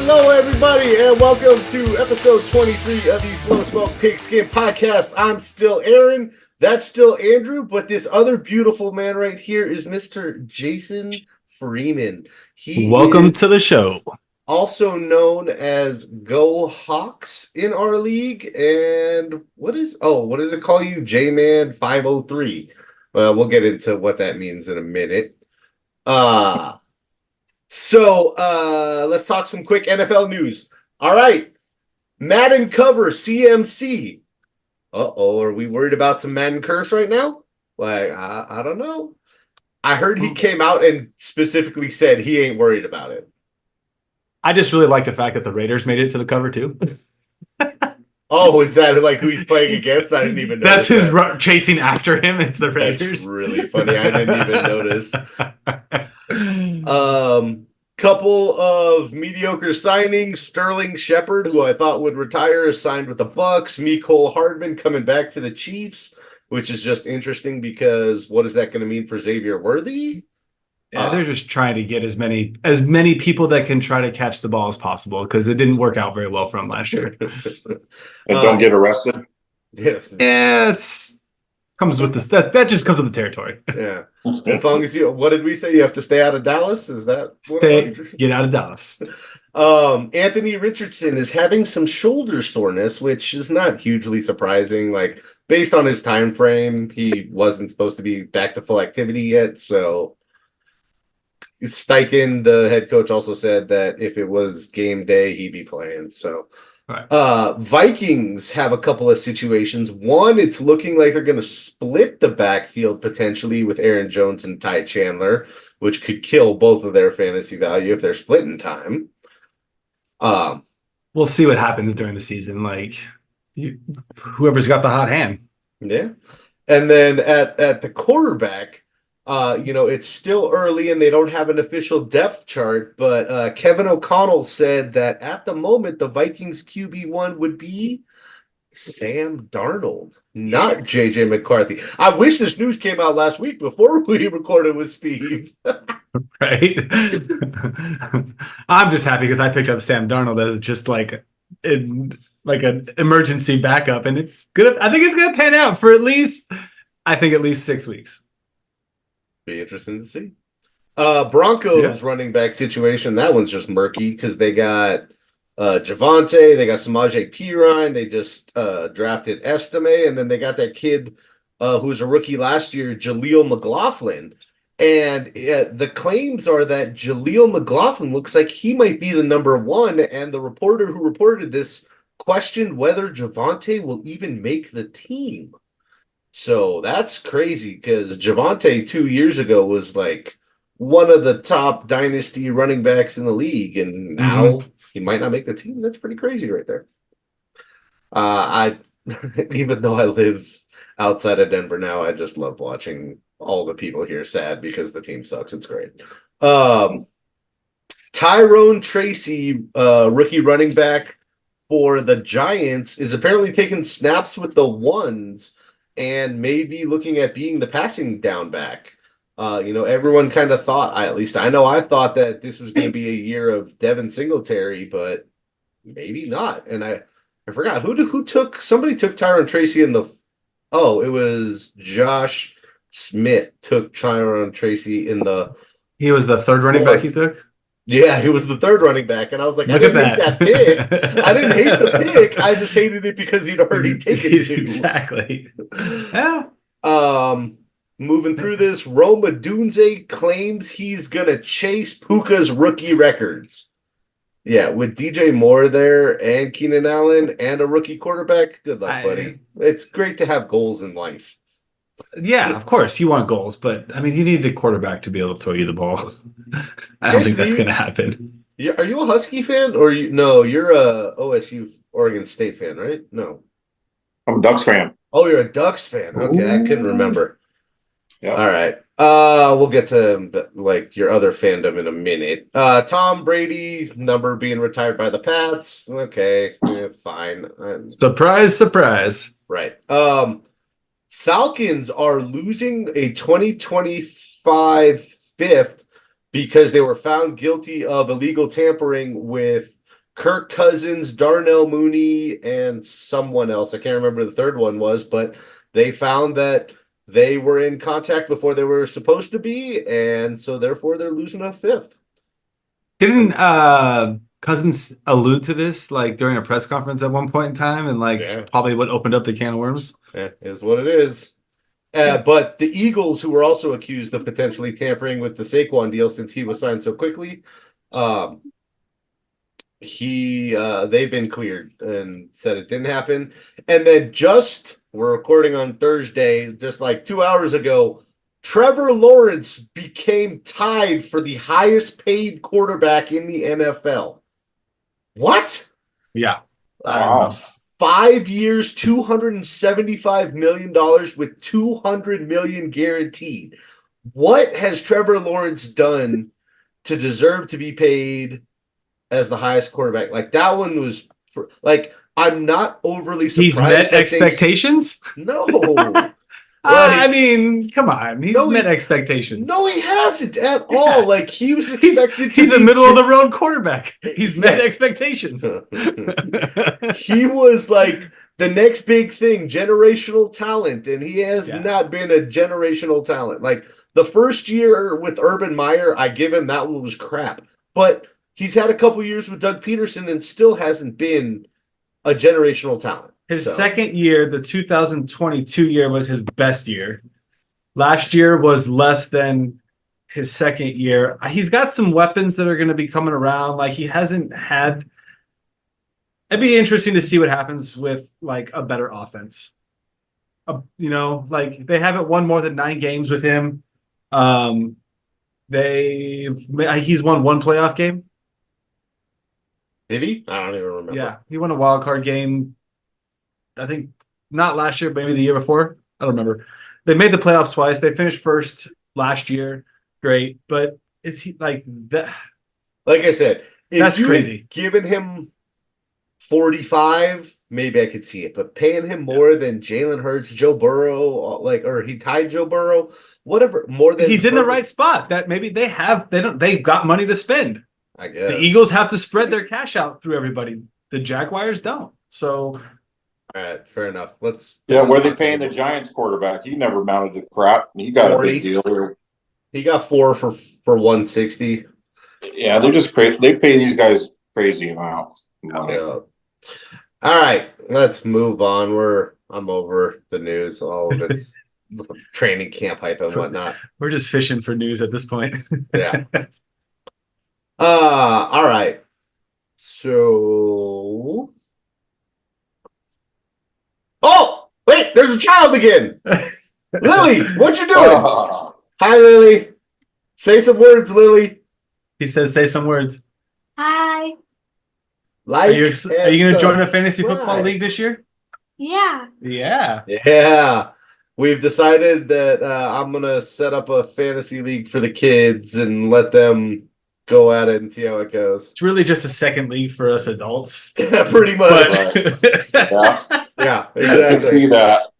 Hello, everybody, and welcome to episode 23 of the Slow Smoke Pigskin podcast. I'm still Aaron. That's still Andrew, but this other beautiful man right here is Mr. Jason Freeman. Welcome to the show. Also known as Go Hawks in our league. And what does it call you? J-Man 503. Well, we'll get into what that means in a minute. So let's talk some quick NFL news. All right. Madden cover CMC. Are we worried about some Madden curse right now? I don't know. I heard he came out and specifically said he ain't worried about it. I just really like the fact that the Raiders made it to the cover too. Oh, is that like who he's playing against? I didn't even know. That's his chasing after him. It's the Raiders. That's really funny. I didn't even notice. Couple of mediocre signings. Sterling Shepard, who I thought would retire, is signed with the Bucks. Mecole Hardman coming back to the Chiefs, which is just interesting because what is that going to mean for Xavier Worthy? Yeah, they're just trying to get as many people that can try to catch the ball as possible because it didn't work out very well for him last year. And don't get arrested. Yeah, it's comes with this. That just comes with the territory. Yeah, as long as what did we say? You have to stay out of Dallas. Is that get out of Dallas? Anthony Richardson is having some shoulder soreness, which is not hugely surprising. Like based on his time frame, he wasn't supposed to be back to full activity yet, so. Steichen, the head coach, also said that if it was game day, he'd be playing. So, right. Vikings have a couple of situations. One, it's looking like they're going to split the backfield potentially with Aaron Jones and Ty Chandler, which could kill both of their fantasy value if they're splitting time. We'll see what happens during the season. Whoever's got the hot hand. Yeah. And then at the quarterback, it's still early and they don't have an official depth chart, but Kevin O'Connell said that at the moment, the Vikings QB1 would be Sam Darnold, not JJ McCarthy. I wish this news came out last week before we recorded with Steve. Right? I'm just happy because I picked up Sam Darnold as just like an emergency backup, and it's good. I think it's going to pan out for at least 6 weeks. Be interesting to see. Broncos running back situation, that one's just murky because they got Javonte, they got Samaje Perine, they just drafted Estime, and then they got that kid who was a rookie last year, Jaleel McLaughlin. And the claims are that Jaleel McLaughlin looks like he might be the number one, and the reporter who reported this questioned whether Javonte will even make the team. So that's crazy because Javonte 2 years ago was like one of the top dynasty running backs in the league, and now he might not make the team. That's pretty crazy right there. I even though I live outside of Denver now, I just love watching all the people here sad because the team sucks. It's great. Tyrone Tracy, rookie running back for the Giants, is apparently taking snaps with the ones and maybe looking at being the passing down back. Everyone kind of thought, I thought that this was going to be a year of Devin Singletary, but maybe not. And I forgot somebody took Tyrone Tracy it was Josh Smith took Tyrone Tracy he was the third running back he took? Yeah, he was the third running back, and I was like, I didn't hate that pick. I didn't hate the pick. I just hated it because he'd already taken two. Exactly. Yeah. Moving through this, Rome Odunze claims he's gonna chase Puka's rookie records. Yeah, with DJ Moore there and Keenan Allen and a rookie quarterback. Good luck, buddy. It's great to have goals in life. Yeah, of course you want goals, but I mean, you need a quarterback to be able to throw you the ball. I don't think that's going to happen. Yeah, are you a Husky fan or you're a OSU Oregon State fan, right? No, I'm a Ducks fan. Oh, you're a Ducks fan. Okay, I couldn't remember. Yeah. All right. We'll get to your other fandom in a minute. Tom Brady number being retired by the Pats. Okay, fine. Surprise, surprise. Right. Falcons are losing a 2025 fifth because they were found guilty of illegal tampering with Kirk Cousins, Darnell Mooney, and someone else. I can't remember the third one was, but they found that they were in contact before they were supposed to be, and so therefore they're losing a fifth. Didn't Cousins allude to this like during a press conference at one point in time, and probably what opened up the can of worms? Yeah, is what it is. But the Eagles, who were also accused of potentially tampering with the Saquon deal since he was signed so quickly, they've been cleared and said it didn't happen. And then we're recording on Thursday, just like 2 hours ago, Trevor Lawrence became tied for the highest paid quarterback in the NFL. What? Yeah. Wow. 5 years, $275 million with $200 million guaranteed. What has Trevor Lawrence done to deserve to be paid as the highest quarterback? Like that one was I'm not overly surprised. He's met expectations? No. I mean, come on. He's met expectations. No, he hasn't at all. Like he was expected he's a middle of the road quarterback. He's met expectations. He was like the next big thing, generational talent, and he has not been a generational talent. Like the first year with Urban Meyer, I give him that one was crap. But he's had a couple years with Doug Peterson and still hasn't been a generational talent. His second year, the 2022 year, was his best year. Last year was less than his second year. He's got some weapons that are going to be coming around. Like he hasn't had. It'd be interesting to see what happens with like a better offense. Like they haven't won more than 9 games with him. He's won one playoff game. Did he? I don't even remember. Yeah, he won a wild card game. I think not last year, maybe the year before. I don't remember. They made the playoffs twice. They finished first last year. Great. But is he like that? Like I said, if that's you crazy. Had given him 45, maybe I could see it. But paying him more than Jalen Hurts, Joe Burrow, or he tied Joe Burrow, whatever, more than he's in the right spot. That maybe they've got money to spend. I guess the Eagles have to spread their cash out through everybody. The Jaguars don't. So all right, fair enough. Where are they paying the Giants quarterback? He never mounted the crap. He got 40. A big deal. He got 4 for 160. Yeah, they're just crazy. They pay these guys crazy amounts. Yeah. All right, let's move on. I'm over the news. All of it's training camp hype and whatnot. We're just fishing for news at this point. Yeah. All right. So. Oh, wait, there's a child again. Lily, what you doing? Hi, Lily. Say some words, Lily. He says, say some words. Hi. Are you going to join a fantasy football league this year? Yeah. Yeah. Yeah. We've decided that I'm going to set up a fantasy league for the kids and let them go at it and see how it goes. It's really just a second league for us adults. Yeah, pretty much. Yeah, exactly. I can see that.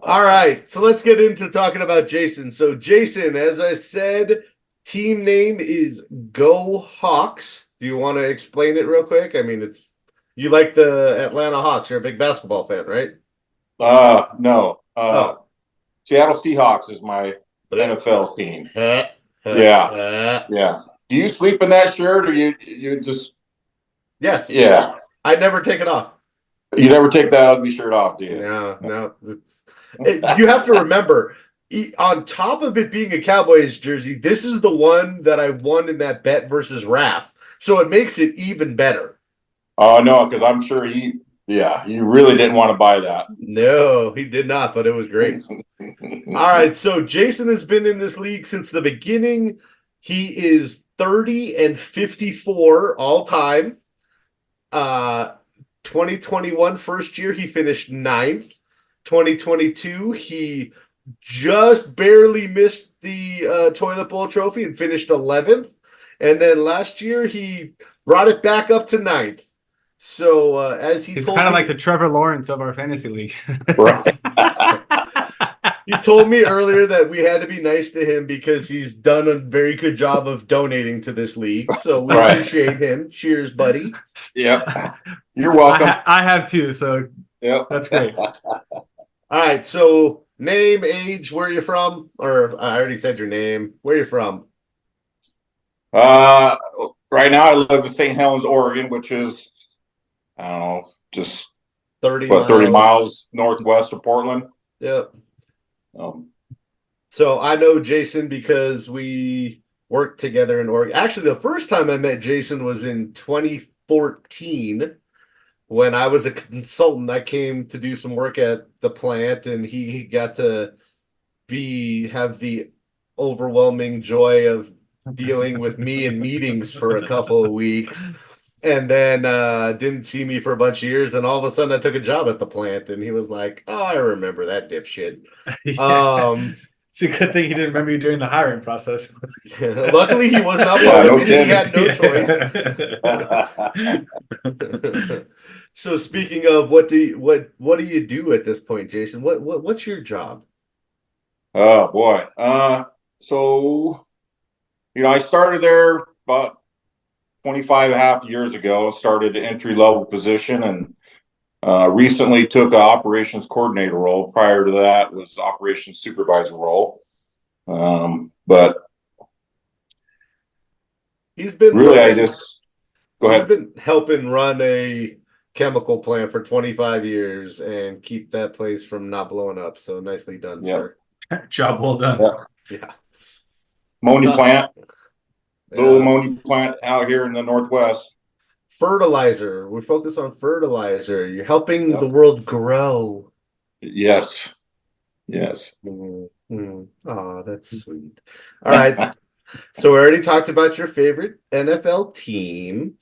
All right, so let's get into talking about Jason. So Jason, as I said, team name is Go Hawks. Do you want to explain it real quick? I mean, you like the Atlanta Hawks. You're a big basketball fan, right? No. Seattle Seahawks is my NFL team. Yeah. Do you sleep in that shirt, or you just? Yes. Yeah. I never take it off. You never take that ugly shirt off, do you? No. You have to remember, on top of it being a Cowboys jersey, this is the one that I won in that bet versus Raph. So it makes it even better. Oh, no, because I'm sure you really didn't want to buy that. No, he did not, but it was great. All right, so Jason has been in this league since the beginning. He is 30-54 all time. 2021 first year, he finished 9th. 2022, he just barely missed the toilet bowl trophy and finished 11th. And then last year, he brought it back up to 9th. So he's kind of like the Trevor Lawrence of our fantasy league. He told me earlier that we had to be nice to him because he's done a very good job of donating to this league. So we Right. appreciate him. Cheers, buddy. Yep. You're welcome. I have too, so Yep. that's great. All right. So name, age, where you're from, or I already said your name. Where you from? Right now I live in St. Helens, Oregon, which is, I don't know, just 30 30 miles northwest of Portland. Yep. Um, So I know Jason because we worked together in Oregon. Actually, the first time I met Jason was in 2014 when I was a consultant. I came to do some work at the plant, and he got to have the overwhelming joy of dealing with me in meetings for a couple of weeks. And then didn't see me for a bunch of years. Then all of a sudden I took a job at the plant, and he was like, "Oh, I remember that dipshit." Yeah. It's a good thing he didn't remember you during the hiring process. Luckily, he was not Yeah, part no of it. He had no choice. So, speaking of, what do you do at this point, Jason? What's your job? Oh boy. So, I started there about 25 and a half years ago. Started an entry-level position and recently took an operations coordinator role. Prior to that was operations supervisor role. But He's been really, He's go ahead. been helping run a chemical plant for 25 years and keep that place from not blowing up. So nicely done, sir. Job well done. Yeah. Ammonia plant, little Yeah. ammonia plant out here in the Northwest. Fertilizer. We focus on fertilizer. You're helping Yep. the world grow. Yes. Oh, that's sweet. All right. So we already talked about your favorite NFL team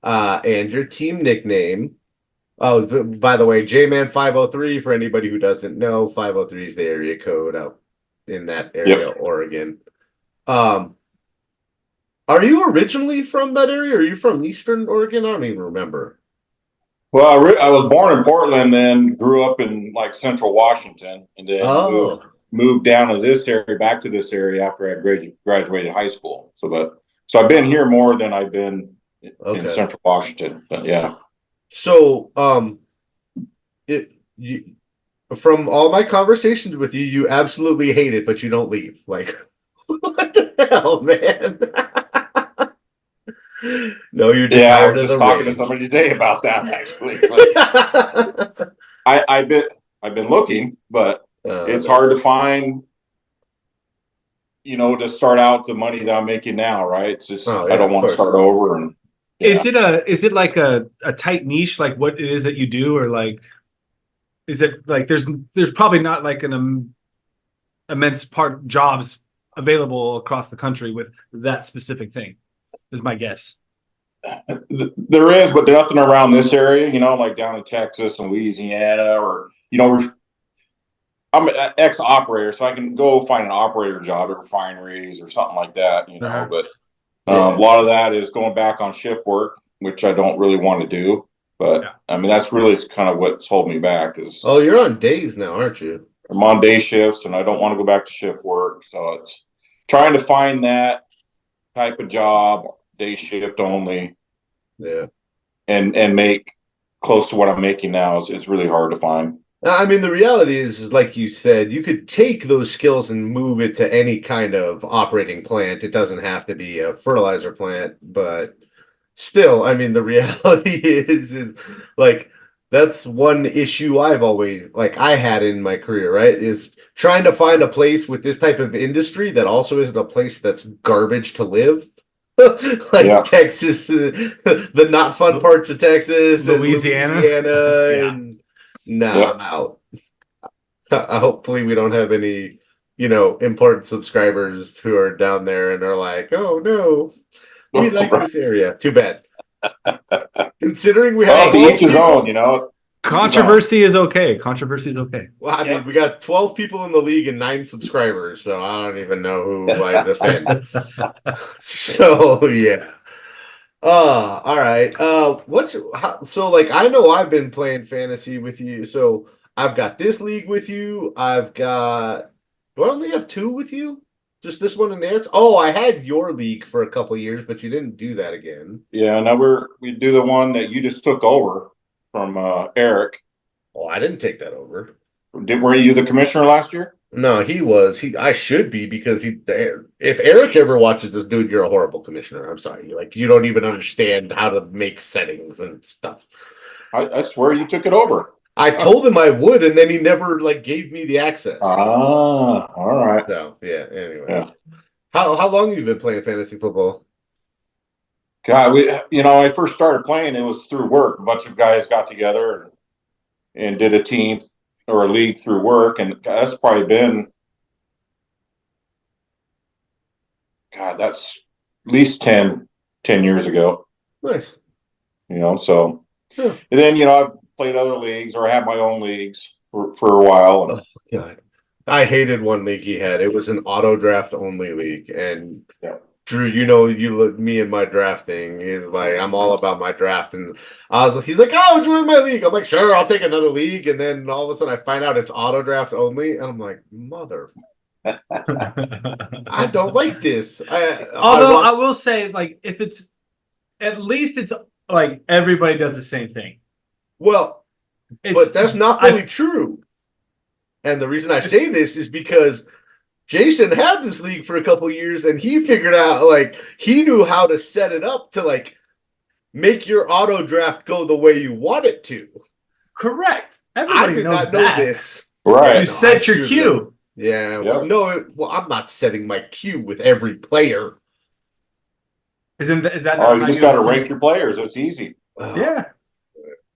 and your team nickname. Oh, by the way, J-Man 503, for anybody who doesn't know, 503 is the area code out in that area, Oregon. Are you originally from that area? Or are you from Eastern Oregon? I don't even remember. Well, I was born in Portland, then grew up in like Central Washington, and then moved down to this area, back to this area after I graduated high school. So I've been here more than I've been in Central Washington. But yeah. So, from all my conversations with you, you absolutely hate it, but you don't leave. Like, what the hell, man? No, you're just I was just talking to somebody today about that actually. But I've been looking, but it's hard to find, to start out the money that I'm making now, right? It's just I don't want to start over. And is it like a tight niche, like what it is that you do, or like is it like there's probably not like an immense part jobs available across the country with that specific thing, is my guess. There is, but nothing around this area, like down in Texas and Louisiana, or I'm an ex-operator, so I can go find an operator job at refineries or something like that, but a lot of that is going back on shift work, which I don't really want to do. But I mean, that's really kind of what's holding me back is. Oh, you're on days now, aren't you? I'm on day shifts, and I don't want to go back to shift work. So it's trying to find that type of job, day shift only. Yeah. And make close to what I'm making now is really hard to find. I mean, the reality is like you said, you could take those skills and move it to any kind of operating plant. It doesn't have to be a fertilizer plant, but still, I mean, the reality is like that's one issue I've always I had in my career, right? Is trying to find a place with this type of industry that also isn't a place that's garbage to live. Texas, the not fun parts of Texas, Louisiana. And I'm out. Hopefully we don't have any, important subscribers who are down there and are like, oh no, we like this area. Too bad. Considering we have each his own, Controversy is okay. Controversy is okay. Well, I mean, we got 12 people in the league and 9 subscribers, so I don't even know who I defend. So yeah. All right. I know I've been playing fantasy with you. So I've got this league with you. I've got Do I only have two with you? Just this one and Eric's? Oh, I had your league for a couple years, but you didn't do that again. Yeah, now we do the one that you just took over from Eric. Oh, I didn't take that over. Were you the commissioner last year? No, he was. I should be because if Eric ever watches this, dude, you're a horrible commissioner. I'm sorry. Like you don't even understand how to make settings and stuff. I swear you took it over. I told him I would, and then he never like gave me the access. Ah, all right. So yeah. Anyway, Yeah. How long have you been playing fantasy football? God, when I first started playing, it was through work. A bunch of guys got together and did a team or a league through work, and that's probably been, God, that's at least 10 years ago. Nice. So Yeah. and then I've played other leagues or I had my own leagues for a while. Oh, God. I hated one league he had. It was an auto draft only league, and Yeah. Drew, you look me and my drafting is like I'm all about my draft, and he's like, oh, join my league. I'm like, sure, I'll take another league, and then all of a sudden I find out it's auto draft only, and I'm like, mother, I don't like this. Although I will say, like, if it's at least it's like everybody does the same thing. Well, but that's not fully true. And the reason I say this is because Jason had this league for a couple years, and he figured out like he knew how to set it up to like make your auto draft go the way you want it to. Correct. I Everybody did knows not know that. this. Right. You set your queue. Yeah. Yeah. Well, I'm not setting my queue with every player. Is that not Oh, you how just got to rank your players. It's easy. Yeah.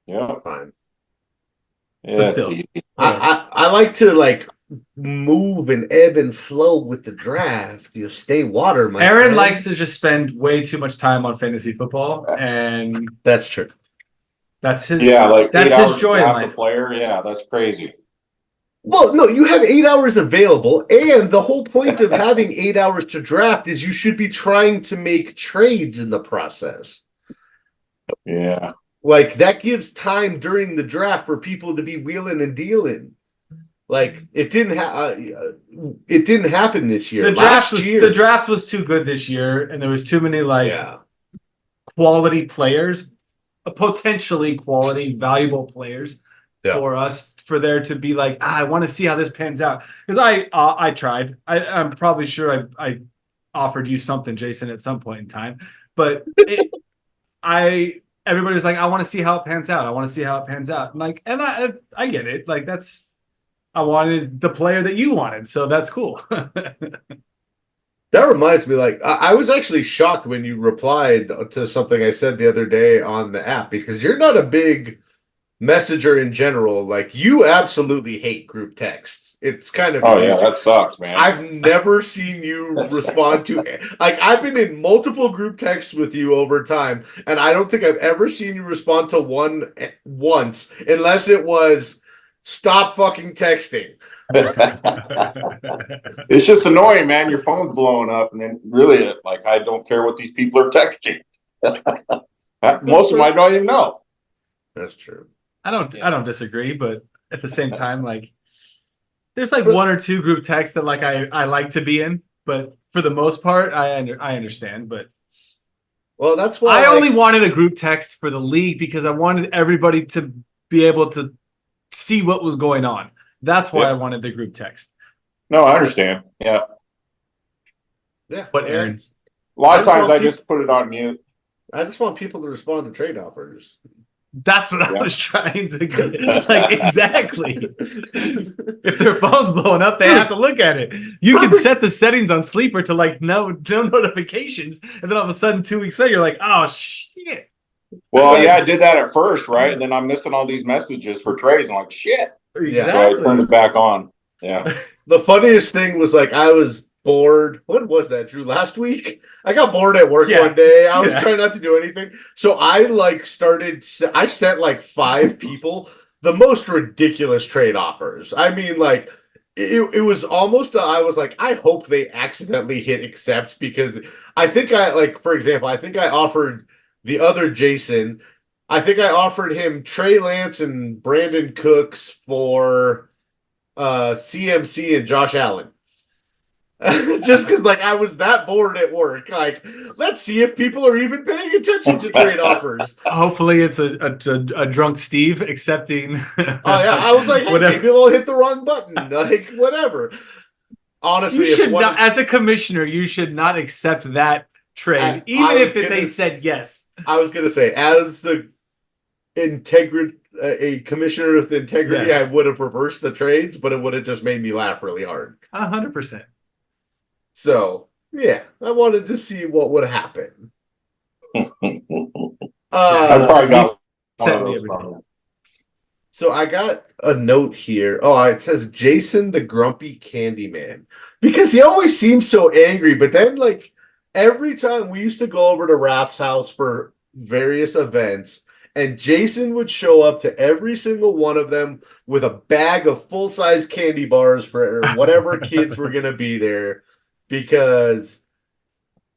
Yeah. Fine. Yeah, But it's still. easy. I like to like move and ebb and flow with the draft. Stay water, my Aaron friend. likes to just spend way too much time on fantasy football, and That's true. that's his. Yeah, like that's 8 his hours joy to in draft life. a player. Yeah, that's crazy. Well, no, you have 8 hours available, and the whole point of having 8 hours to draft is you should be trying to make trades in the process. Yeah. Like that gives time during the draft for people to be wheeling and dealing. Like it didn't happen this year. The draft was too good this year, and there was too many quality players, potentially quality, valuable players for us for there to be like, I want to see how this pans out. Because I tried. I'm probably sure I offered you something, Jason, at some point in time, but everybody was like, I want to see how it pans out. I want to see how it pans out. And I get it. Like I wanted the player that you wanted, so that's cool. That reminds me, like, I was actually shocked when you replied to something I said the other day on the app because you're not a big messenger in general. Like, you absolutely hate group texts. It's kind of yeah, that sucks, man. I've never seen you respond to like I've been in multiple group texts with you over time, and I don't think I've ever seen you respond to one once, unless it was stop fucking texting. It's just annoying, man. Your phone's blowing up, and then really, like, I don't care what these people are texting. Most of them I don't even know. That's true. I don't disagree, but at the same time, like, there's like one or two group texts that like I like to be in, but for the most part, I understand. But well, that's why I only wanted a group text for the league because I wanted everybody to be able to see what was going on. That's why I wanted the group text. No, I understand. Yeah. Yeah. But Aaron, a lot of times I just put it on mute. I just want people to respond to trade offers. That's what I was trying to get. Like, exactly. If their phone's blowing up, they have to look at it. You can set the settings on sleeper to like no notifications, and then all of a sudden 2 weeks later, you're like, oh shit. Well, yeah, I did that at first, right? And then I'm missing all these messages for trades. I'm like, shit. Yeah. So I turned it back on. Yeah. The funniest thing was like I was bored. When was that, Drew? Last week? I got bored at work one day. I was trying not to do anything. So I I sent like 5 people the most ridiculous trade offers. I mean, like it was almost I was like, I hope they accidentally hit accept because I think for example, I think I offered the other Jason, I think I offered him Trey Lance and Brandon Cooks for CMC and Josh Allen. Just because like I was that bored at work. Like, let's see if people are even paying attention to trade offers. Hopefully, it's a drunk Steve accepting. Oh yeah, I was like, hey, whatever. maybe they'll hit the wrong button. Like, whatever. Honestly, You if should one, not, as a commissioner, you should not accept that trade, even if they said yes. I was gonna say, as the a commissioner with integrity, Yes. I would have reversed the trades, but it would have just made me laugh really hard. 100%. So yeah, I wanted to see what would happen. I probably got one of those from you. So I got a note here. Oh, it says Jason the Grumpy Candyman. Because he always seems so angry, but then like every time we used to go over to Raph's house for various events, and Jason would show up to every single one of them with a bag of full-size candy bars for whatever kids were gonna be there. Because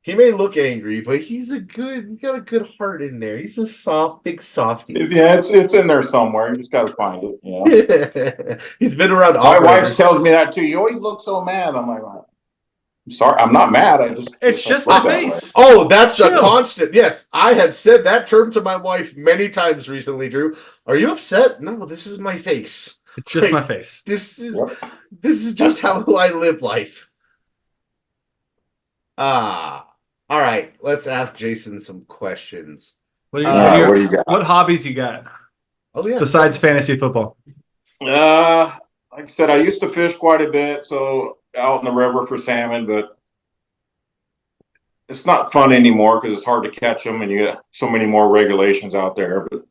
he may look angry, but he's got a good heart in there. He's a soft, big softy. Yeah, it's in there somewhere. You just got to find it. You know? He's been around. My wife tells me that too. You always look so mad. I'm like, I'm sorry, I'm not mad. It's just look my that face. Oh, that's Chill. a constant. Yes, I have said that term to my wife many times recently. Drew, are you upset? No, this is my face. It's just my face. This is just how I live life. All right, let's ask Jason some questions. What do you got? What hobbies you got Oh yeah, besides fantasy football? Like I said, I used to fish quite a bit, so out in the river for salmon, but it's not fun anymore because it's hard to catch them, and you got so many more regulations out there. But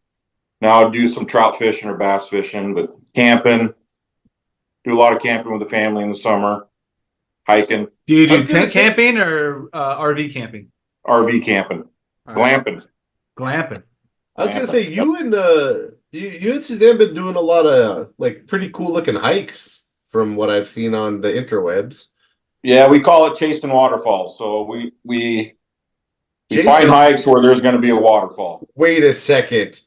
now I do some trout fishing or bass fishing, but camping, do a lot of camping with the family in the summer, hiking. Do you do tent camping or RV camping? RV camping, glamping. Glamping. I was gonna say you and Suzanne been doing a lot of like pretty cool looking hikes from what I've seen on the interwebs. Yeah, we call it chasing waterfalls. So we Jason, find hikes where there's going to be a waterfall. Wait a second.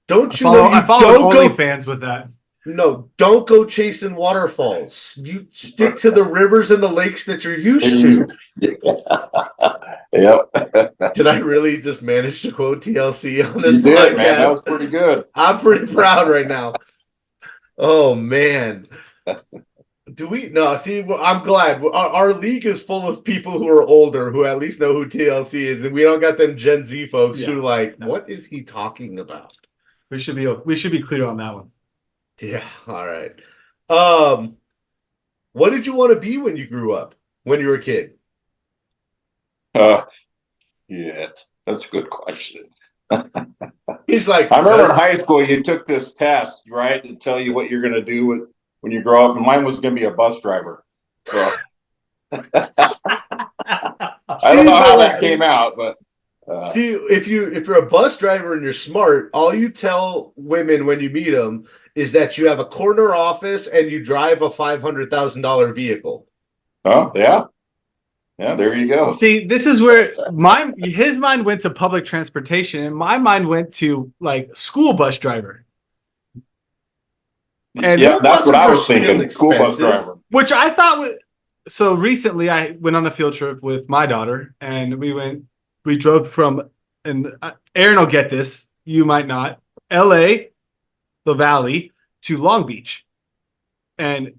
Don't you I follow go OnlyFans with that. No, don't go chasing waterfalls. You stick to the rivers and the lakes that you're used to. Yep. Did I really just manage to quote TLC on this You podcast? did, man. That was pretty good. I'm pretty proud right now. Oh man. See, I'm glad our league is full of people who are older who at least know who TLC is, and we don't got them Gen Z folks who like, what is he talking about? We should be clear on that one. Yeah, all right. What did you want to be when you grew up? When you were a kid? Yeah, that's a good question. He's like, I remember in high school you took this test, right, to tell you what you're going to do when you grow up, and mine was going to be a bus driver. So I don't know how that came out, but see, if you're a bus driver and you're smart, all you tell women when you meet them is that you have a corner office and you drive a $500,000 vehicle. Oh yeah, there you go. See, this is where his mind went to public transportation, and my mind went to like school bus driver. And yeah, that's what I was thinking. School bus driver, which I thought was. So recently, I went on a field trip with my daughter, and we drove from, and Aaron will get this, you might not, LA, the Valley, to Long Beach. And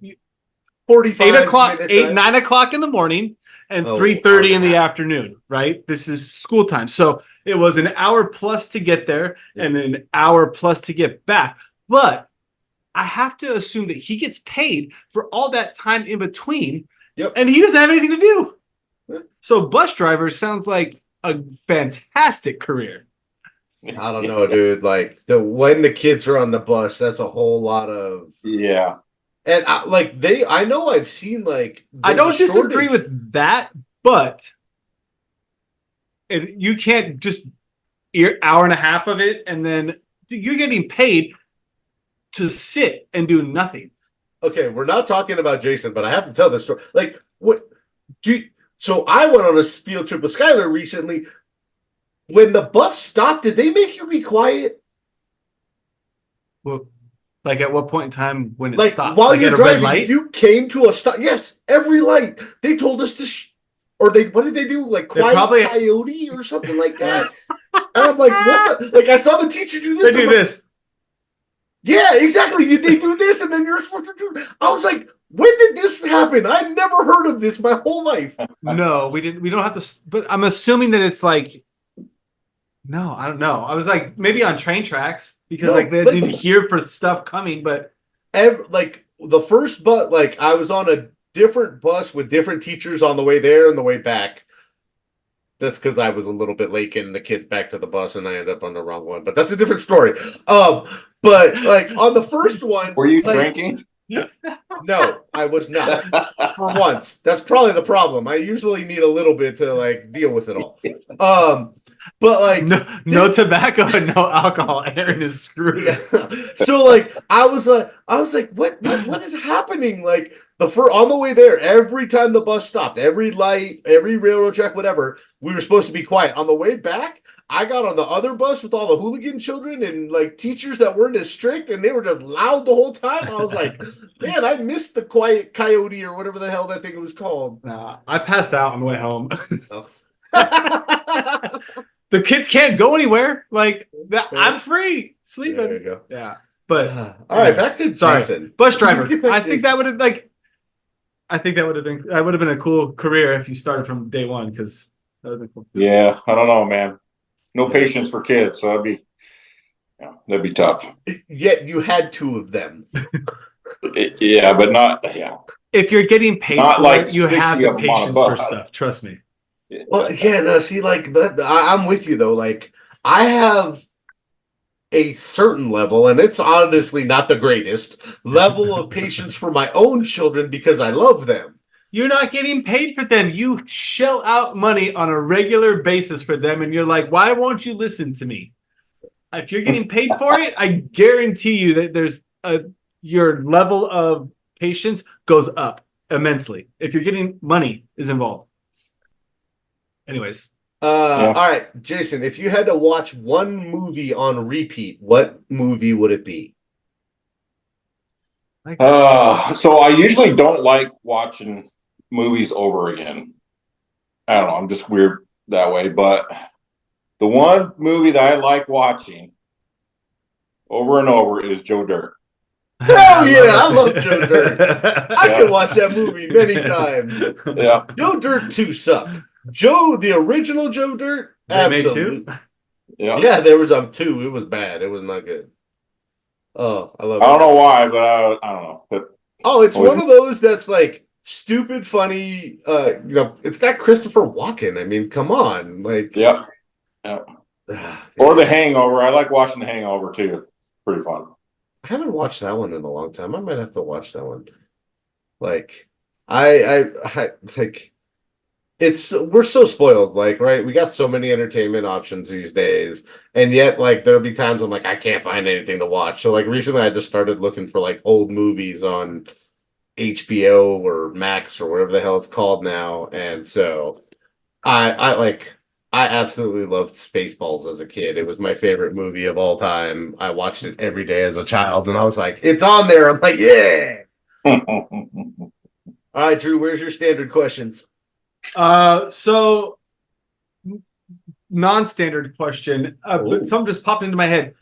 9 o'clock in the morning and 3:30 in the afternoon, right? This is school time. So it was an hour plus to get there and an hour plus to get back. But I have to assume that he gets paid for all that time in between. Yep. And he doesn't have anything to do. So bus driver sounds like a fantastic career. I don't know, dude. Like when the kids are on the bus, that's a whole lot of yeah. And I know I've seen like I don't disagree with that, but you can't just hour and a half of it and then you're getting paid to sit and do nothing. Okay, we're not talking about Jason, but I have to tell this story. Like, so I went on a field trip with Skylar recently. When the bus stopped, did they make you be quiet? Well, Like at what point in time when it Like stopped? while Like you're at a red driving, light? you came to a stop. Yes, every light. They told us to, or what did they do? Like They quiet probably- coyote or something like that. And I'm like, what the? Like I saw the teacher do They this. do I'm like, this. yeah, exactly. They do this, and then you're supposed to do. I was like, when did this happen? I never heard of this my whole life. No, we didn't. We don't have to. But I'm assuming that it's like. No, I don't know. I was like maybe on train tracks because No, like they like- need to hear for stuff coming, but Like the first bus, like I was on a different bus with different teachers on the way there and the way back. That's because I was a little bit late getting the kids back to the bus and I ended up on the wrong one. But that's a different story. But like on the first one, Were you like, drinking? no, I was not. For once. That's probably the problem. I usually need a little bit to like deal with it all. But like no tobacco and no alcohol. Aaron is screwed. yeah. So like I was like, what is happening? Like on the way there, every time the bus stopped, every light, every railroad track, whatever, we were supposed to be quiet. On the way back, I got on the other bus with all the hooligan children and like teachers that weren't as strict, and they were just loud the whole time. I was like, man, I missed the quiet coyote or whatever the hell that thing was called. Nah, I passed out on the way home. Oh. The kids can't go anywhere. Like that, Yeah. I'm free sleeping. There you go. Yeah, but All right, back to sorry, Jason. bus driver. Get back I to think that would have like. I think that would have been a cool career if you started from day one because that would have been cool. Yeah, I don't know, man. No patience for kids, so that'd be tough. Yet you had two of them. Yeah, but not If you're getting paid Not for like it, you 60 have of the them on a patience for bus. stuff. Trust me. Well, yeah, no, see, like, I'm with you though. Like, I have a certain level, and it's honestly not the greatest level of patience for my own children because I love them. You're not getting paid for them. You shell out money on a regular basis for them, and you're like, why won't you listen to me? If you're getting paid for it, I guarantee you that your level of patience goes up immensely if you're getting money is involved. Anyways, All right, Jason, if you had to watch one movie on repeat, what movie would it be? So I usually don't like watching movies over again. I don't know, I'm just weird that way, but the one movie that I like watching over and over is Joe Dirt. Oh yeah, I love Joe Dirt. I can watch that movie many times. Yeah. Joe Dirt 2 sucked. The original Joe Dirt, They made absolutely. two? Yeah. Yeah, there was a 2. It was bad. It was not good. Oh, I love it. I don't know why, but I don't know. But Oh, it's one of those that's like stupid, funny. It's got Christopher Walken. I mean, come on, like, yeah. Or The Hangover. I like watching The Hangover too. Pretty fun. I haven't watched that one in a long time. I might have to watch that one. Like, I like. We're so spoiled, like, right? We got so many entertainment options these days, and yet, like, there'll be times I'm like, I can't find anything to watch. So, like, recently I just started looking for like old movies on HBO or Max or whatever the hell it's called now, and so I absolutely loved Spaceballs as a kid. It was my favorite movie of all time. I watched it every day as a child, and I was like, it's on there. I'm like, yeah. All right, Drew, where's your standard questions? So non-standard question, but something just popped into my head.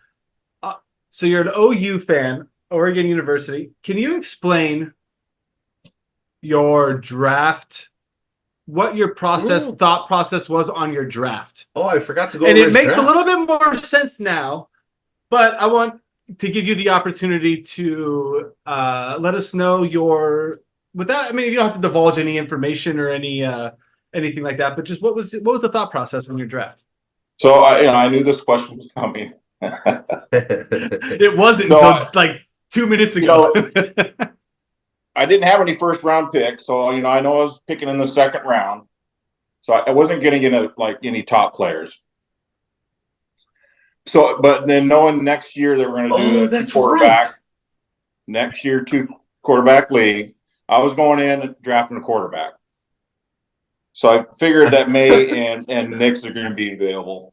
So you're an OU fan, Oregon University. Can you explain your draft? What your thought process was on your draft? Oh, I forgot to go. And it makes a little bit more sense now, but I want to give you the opportunity to let us know without. I mean, you don't have to divulge any information or anything like that, but just what was the thought process on your draft? So I knew this question was coming. It wasn't until like 2 minutes ago. I didn't have any first round picks, so I know I was picking in the second round, so I wasn't getting into like any top players. So, but then knowing next year that we're going to do a quarterback, right. Next year 2 quarterback league, I was going in and drafting a quarterback. So I figured that May and Knicks are going to be available,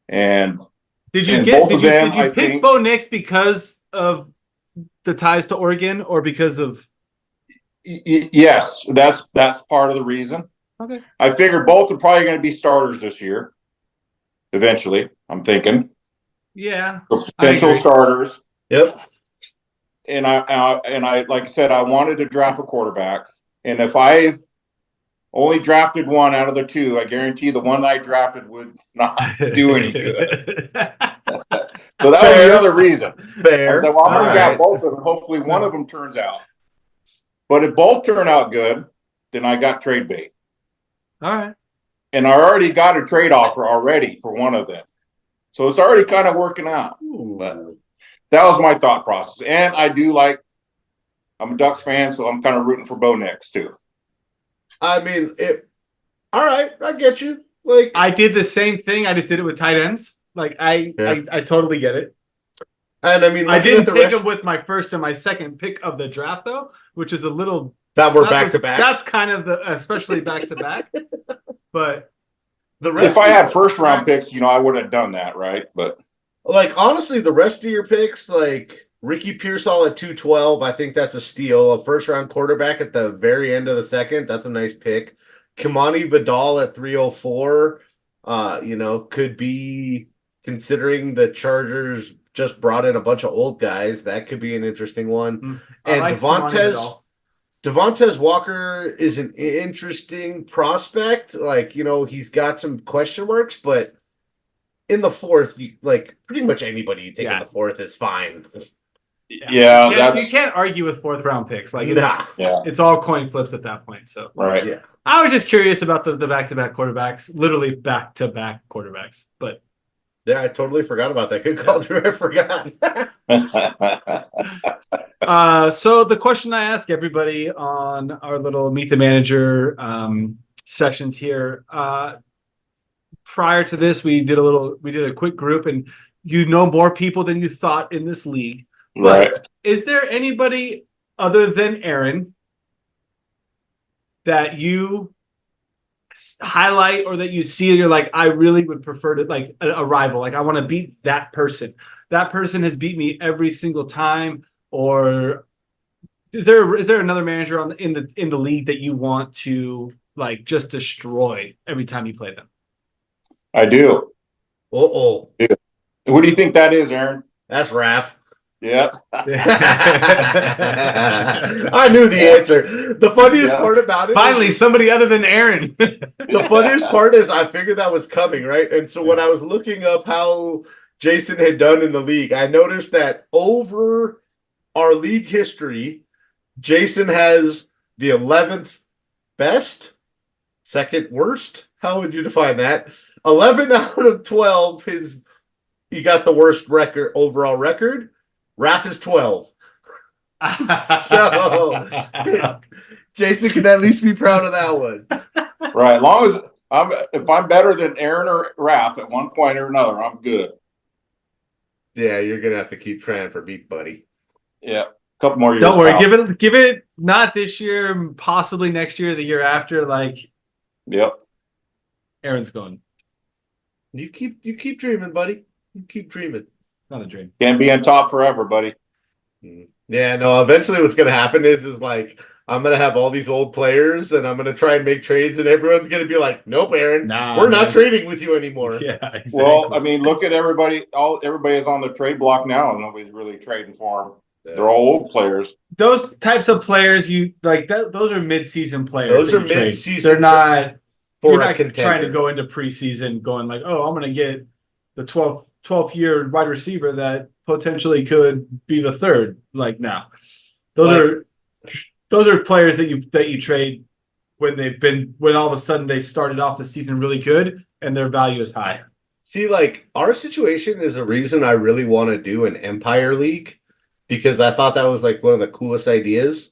and Did you And get? both Did of you them, did you I pick think- Bo Nix because of the ties to Oregon, or because of? Yes, that's part of the reason. Okay. I figured both are probably going to be starters this year. Eventually, I'm thinking Yeah. potential agree. starters. Yep. And I like I said, I wanted to draft a quarterback, and if I only drafted one out of the two, I guarantee the one I drafted would not do any good. So that was the other reason. I Fair. was like, well, I'm going to Alright. grab both of them. Hopefully, one of them turns out. But if both turn out good, then I got trade bait, All right. and I already got a trade offer already for one of them. So it's already kind of working out. But that was my thought process, and I do like. I'm a Ducks fan, so I'm kind of rooting for Bo Nix too. I mean, all right, I get you. Like, I did the same thing. I just did it with tight ends. Like I totally get it. and I mean, I looking at didn't the pick rest him with my first and my second pick of the draft, though, which is a little that were that back was- to back. That's kind of especially back to back. But The rest If I of- had first round picks, I would have done that, right? But like, honestly, the rest of your picks, like Ricky Pearsall at 212, I think that's a steal. A first round quarterback at the very end of the second, that's a nice pick. Kimani Vidal at 304, could be, considering the Chargers just brought in a bunch of old guys, that could be an interesting one. I And like Kimani Vidal. Devontae Walker is an interesting prospect. Like, he's got some question marks, but in the fourth, pretty much anybody you take in the fourth is fine. yeah, you can't argue with fourth round picks. Like yeah, it's all coin flips at that point. So right. Yeah. I was just curious about the back to back quarterbacks, literally back to back quarterbacks. But Yeah, I totally forgot about that. Good call, Drew. I forgot. so the question I ask everybody on our little Meet the Manager sessions here. Prior to this, we did a quick group, and you know more people than you thought in this league. But Right. is there anybody other than Aaron that you highlight or that you see and you're like, I really would prefer to, like, a rival? Like, I want to beat that person. That person has beat me every single time. Or is there another manager in the league that you want to, like, just destroy every time you play them? I do. Uh-oh. What do you think that is, Aaron? That's Raph. Yeah. I knew the answer. The funniest part about it. Finally, somebody other than Aaron. The funniest part is I figured that was coming, right? And so when I was looking up how Jason had done in the league, I noticed that over our league history, Jason has the 11th best, second worst. How would you define that? 11 out of 12 he got the worst overall record. Raph is 12. So Jason can at least be proud of that one. Right. As long as if I'm better than Aaron or Raph at one point or another, I'm good. Yeah, you're gonna have to keep trying for beat, buddy. Yeah. A couple more years. Don't worry, pal. give it not this year, possibly next year, the year after. Like, Yep. Aaron's going. You keep dreaming, buddy. You keep dreaming. Not a dream. Can't be on top forever, buddy. Yeah, no, eventually what's gonna happen is like I'm gonna have all these old players and I'm gonna try and make trades and everyone's gonna be like, nope, Aaron, we're not trading with you anymore. Yeah, exactly. Well, I mean, look at everybody. Everybody is on the trade block now, and nobody's really trading for them. Yeah. They're all old players. Those types of players, you like that. Those are mid-season players. Those that are you trade. mid-season They're not. for You're a not contender. trying to go into preseason going like, oh, I'm going to get the 12th year wide receiver that potentially could be the third. Like, now, those are players that you trade when all of a sudden they started off the season really good and their value is high. See, like our situation is a reason I really want to do an Empire League because I thought that was like one of the coolest ideas.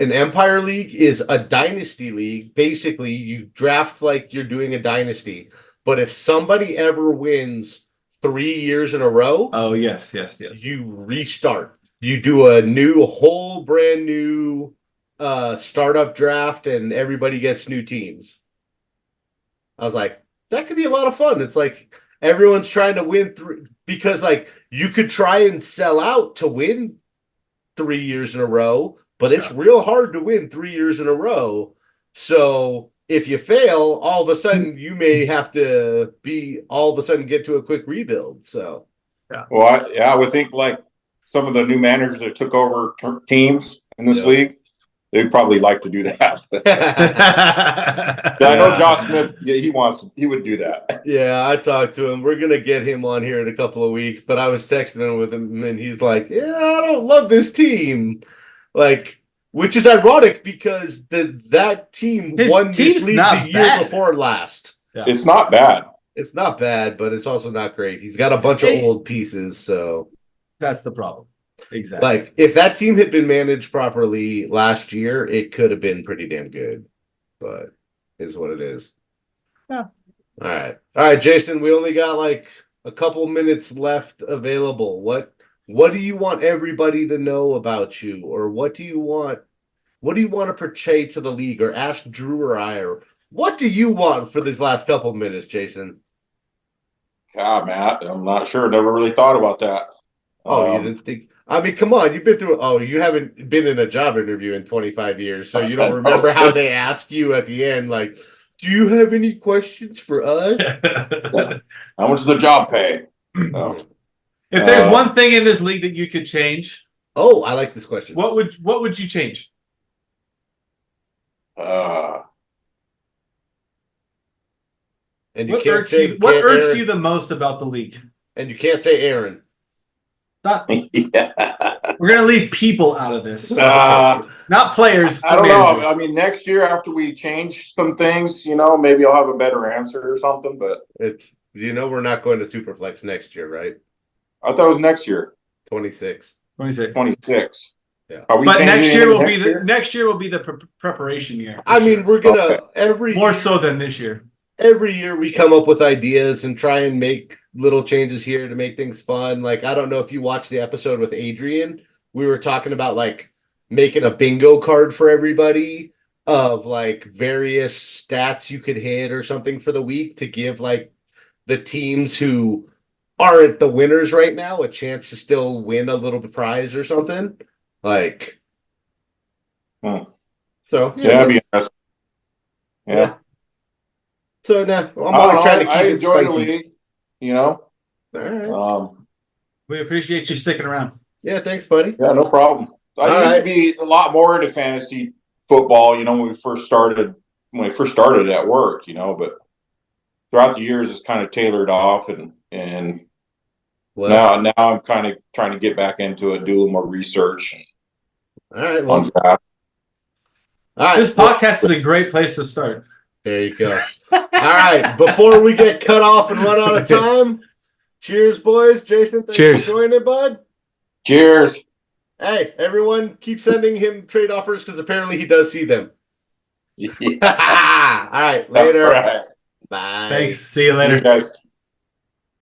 An Empire League is a dynasty league. Basically, you draft like you're doing a dynasty. But if somebody ever wins 3 years in a row, Oh, yes. you restart. You do a whole brand new startup draft and everybody gets new teams. I was like, that could be a lot of fun. It's like, everyone's trying to win because like you could try and sell out to win 3 years in a row, but it's real hard to win 3 years in a row. So if you fail, all of a sudden you may have to get to a quick rebuild. So Well, I would think like some of the new managers that took over teams in this league, they'd probably like to do that. I know Josh Smith, he would do that. Yeah, I talked to him. We're gonna get him on here in a couple of weeks, but I was texting him with him and he's like, yeah, I don't love this team. Like, which is ironic because that team won this league the year before last. Yeah. It's not bad. It's not bad, but it's also not great. He's got a bunch of old pieces, so that's the problem. Exactly. Like if that team had been managed properly last year, it could have been pretty damn good. But is what it is. Yeah. All right, Jason. We only got like a couple minutes left available. What do you want everybody to know about you, or what do you want to portray to the league, or ask Drew or I, or what do you want for these last couple minutes, Jason? God, Matt, I'm not sure. Never really thought about that. Oh, you didn't think? I mean, come on. You've been through. Oh, you haven't been in a job interview in 25 years, so you don't remember how they ask you at the end, like, "Do you have any questions for us?" How much does the job pay? If there's one thing in this league that you could change, oh, I like this question. What would you change? And you what can't irks say you, what irks Aaron, you the most about the league? And you can't say Aaron. We're gonna leave people out of this, not players. I don't know. I mean, next year after we change some things, maybe I'll have a better answer or something. But we're not going to Superflex next year, right? I thought it was next year. 26. Yeah. But next year will be the preparation year. I mean, we're gonna more so than this year. Every year we come up with ideas and try and make little changes here to make things fun. Like, I don't know if you watched the episode with Adrian. We were talking about like making a bingo card for everybody of like various stats you could hit or something for the week to give like the teams who aren't the winners right now a chance to still win a little prize or something. Like, so yeah, that'd be interesting. Yeah. So now I'm always trying to keep it spicy. All right. We appreciate you sticking around. Yeah, thanks, buddy. Yeah, no problem. I used to be a lot more into fantasy football, when we first started at work, but throughout the years it's kind of tailored off and now I'm kind of trying to get back into it, do a little more research. All right. Well, all right. This podcast is a great place to start. There you go. All right. Before we get cut off and run out of time, cheers, boys. Jason, thanks for joining, bud. Cheers. Hey, everyone, keep sending him trade offers because apparently he does see them. Yeah. All right. Later. All right. Bye. Thanks. See you later. See you guys.